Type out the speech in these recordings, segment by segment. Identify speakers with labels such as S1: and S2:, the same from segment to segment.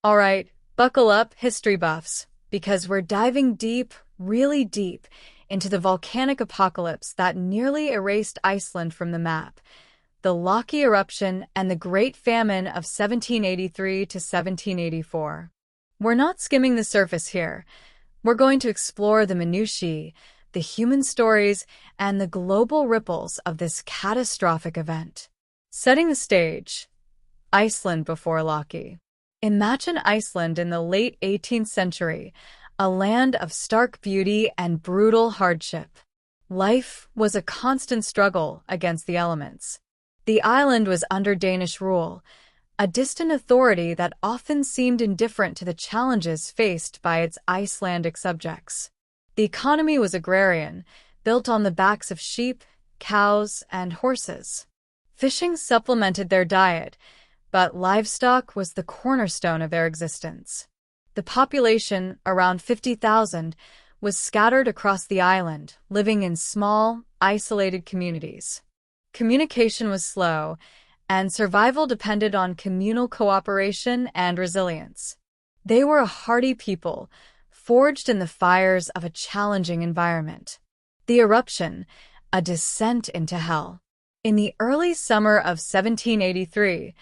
S1: All right, buckle up, history buffs, because we're diving deep, really deep, into the volcanic apocalypse that nearly erased Iceland from the map, the Laki eruption and the Great Famine of 1783 to 1784. We're not skimming the surface here. We're going to explore the minutiae, the human stories, and the global ripples of this catastrophic event. Setting the stage, Iceland before Laki. Imagine Iceland in the late 18th century, a land of stark beauty and brutal hardship. Life was a constant struggle against the elements. The island was under Danish rule, a distant authority that often seemed indifferent to the challenges faced by its Icelandic subjects. The economy was agrarian, built on the backs of sheep, cows, and horses. Fishing supplemented their diet, but livestock was the cornerstone of their existence. The population, around 50,000, was scattered across the island, living in small, isolated communities. Communication was slow, and survival depended on communal cooperation and resilience. They were a hardy people, forged in the fires of a challenging environment. The eruption, a descent into hell. In the early summer of 1783,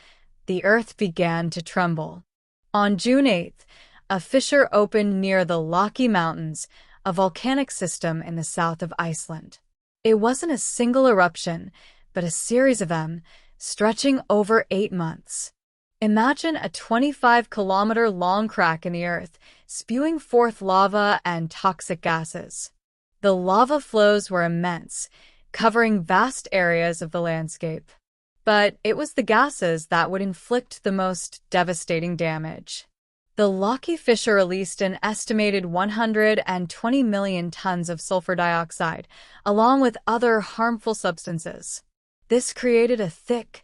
S1: the earth began to tremble. On June 8th, a fissure opened near the Laki Mountains, a volcanic system in the south of Iceland. It wasn't a single eruption, but a series of them, stretching over 8 months. Imagine a 25-kilometer-long crack in the earth, spewing forth lava and toxic gases. The lava flows were immense, covering vast areas of the landscape. But it was the gases that would inflict the most devastating damage. The Laki fissure released an estimated 120 million tons of sulfur dioxide, along with other harmful substances. This created a thick,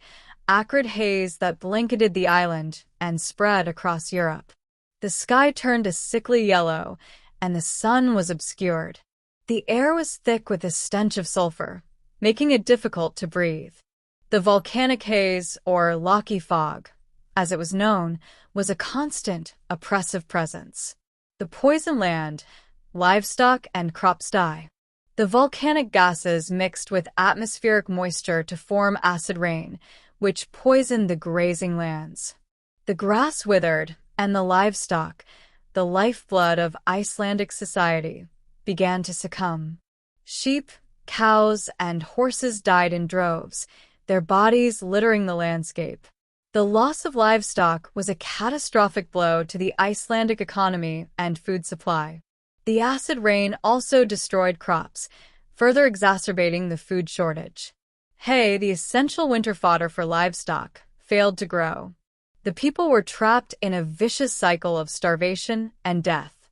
S1: acrid haze that blanketed the island and spread across Europe. The sky turned a sickly yellow, and the sun was obscured. The air was thick with the stench of sulfur, making it difficult to breathe. The volcanic haze, or Laki fog, as it was known, was a constant, oppressive presence. The poison land, livestock, and crops die. The volcanic gases mixed with atmospheric moisture to form acid rain, which poisoned the grazing lands. The grass withered, and the livestock, the lifeblood of Icelandic society, began to succumb. Sheep, cows, and horses died in droves, their bodies littering the landscape. The loss of livestock was a catastrophic blow to the Icelandic economy and food supply. The acid rain also destroyed crops, further exacerbating the food shortage. Hay, the essential winter fodder for livestock, failed to grow. The people were trapped in a vicious cycle of starvation and death.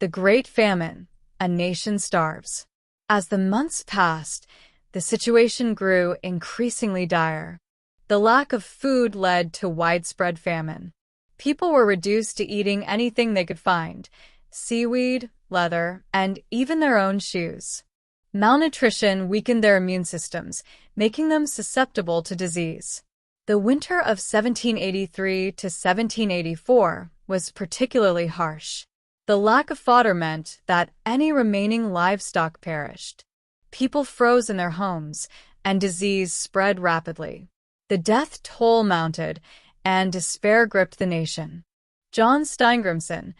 S1: The Great Famine, a nation starves. As the months passed, the situation grew increasingly dire. The lack of food led to widespread famine. People were reduced to eating anything they could find: seaweed, leather, and even their own shoes. Malnutrition weakened their immune systems, making them susceptible to disease. The winter of 1783 to 1784 was particularly harsh. The lack of fodder meant that any remaining livestock perished. People froze in their homes, and disease spread rapidly. The death toll mounted, and despair gripped the nation. John Steingrimsson,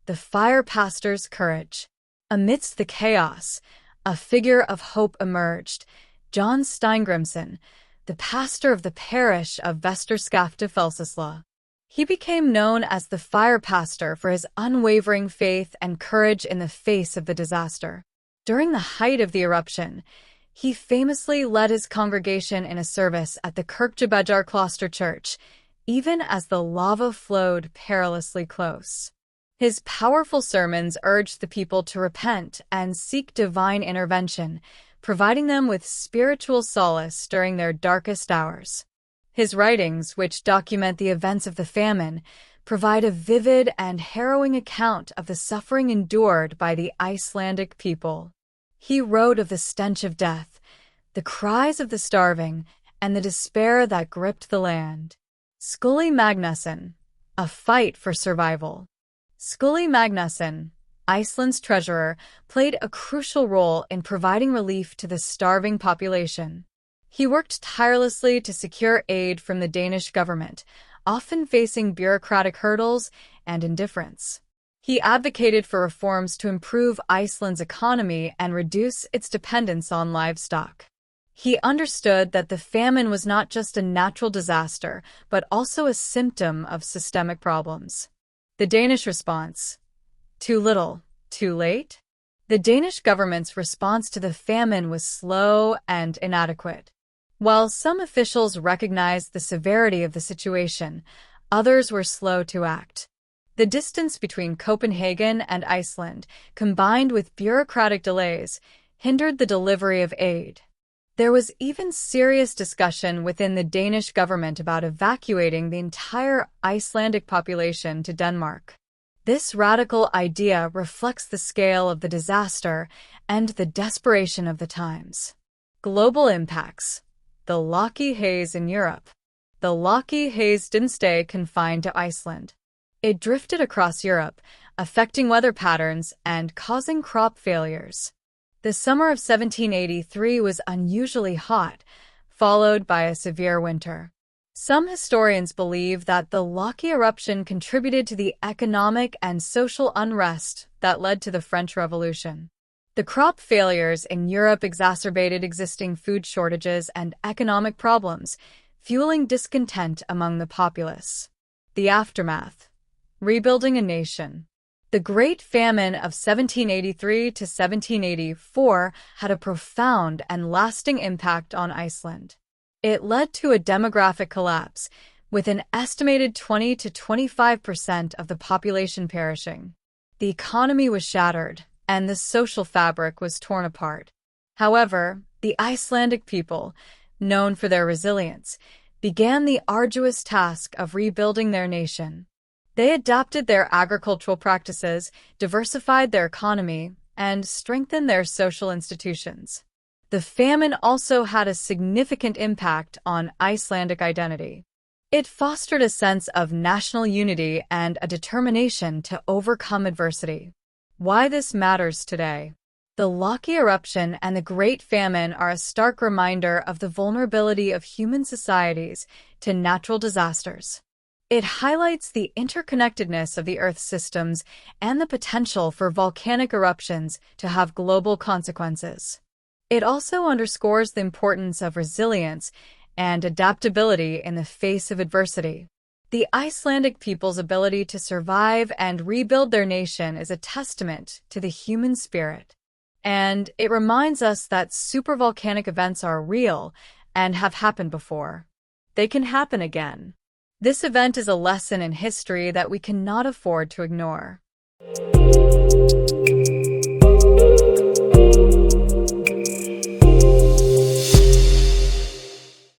S1: the fire pastor's courage. Amidst the chaos, a figure of hope emerged. John Steingrimsson, the pastor of the parish of Vesterskafte Felsisla. He became known as the fire pastor for his unwavering faith and courage in the face of the disaster. During the height of the eruption, he famously led his congregation in a service at the Kirkjubøjar Cloister Church, even as the lava flowed perilously close. His powerful sermons urged the people to repent and seek divine intervention, providing them with spiritual solace during their darkest hours. His writings, which document the events of the famine, provide a vivid and harrowing account of the suffering endured by the Icelandic people. He wrote of the stench of death, the cries of the starving, and the despair that gripped the land. Skuli Magnusson, a fight for survival. Skuli Magnusson, Iceland's treasurer, played a crucial role in providing relief to the starving population. He worked tirelessly to secure aid from the Danish government, often facing bureaucratic hurdles and indifference. He advocated for reforms to improve Iceland's economy and reduce its dependence on livestock. He understood that the famine was not just a natural disaster, but also a symptom of systemic problems. The Danish response: too little, too late? The Danish government's response to the famine was slow and inadequate. While some officials recognized the severity of the situation, others were slow to act. The distance between Copenhagen and Iceland, combined with bureaucratic delays, hindered the delivery of aid. There was even serious discussion within the Danish government about evacuating the entire Icelandic population to Denmark. This radical idea reflects the scale of the disaster and the desperation of the times. Global impacts. The Loki haze in Europe. The Loki haze didn't stay confined to Iceland. It drifted across Europe, affecting weather patterns and causing crop failures. The summer of 1783 was unusually hot, followed by a severe winter. Some historians believe that the Loki eruption contributed to the economic and social unrest that led to the French Revolution. The crop failures in Europe exacerbated existing food shortages and economic problems, fueling discontent among the populace. The aftermath. Rebuilding a nation. The Great Famine of 1783 to 1784 had a profound and lasting impact on Iceland. It led to a demographic collapse, with an estimated 20 to 25% of the population perishing. The economy was shattered, and the social fabric was torn apart. However, the Icelandic people, known for their resilience, began the arduous task of rebuilding their nation. They adapted their agricultural practices, diversified their economy, and strengthened their social institutions. The famine also had a significant impact on Icelandic identity. It fostered a sense of national unity and a determination to overcome adversity. Why this matters today. The Loki eruption and the Great Famine are a stark reminder of the vulnerability of human societies to natural disasters. It highlights the interconnectedness of the Earth's systems and the potential for volcanic eruptions to have global consequences. It also underscores the importance of resilience and adaptability in the face of adversity. The Icelandic people's ability to survive and rebuild their nation is a testament to the human spirit. And it reminds us that supervolcanic events are real and have happened before. They can happen again. This event is a lesson in history that we cannot afford to ignore.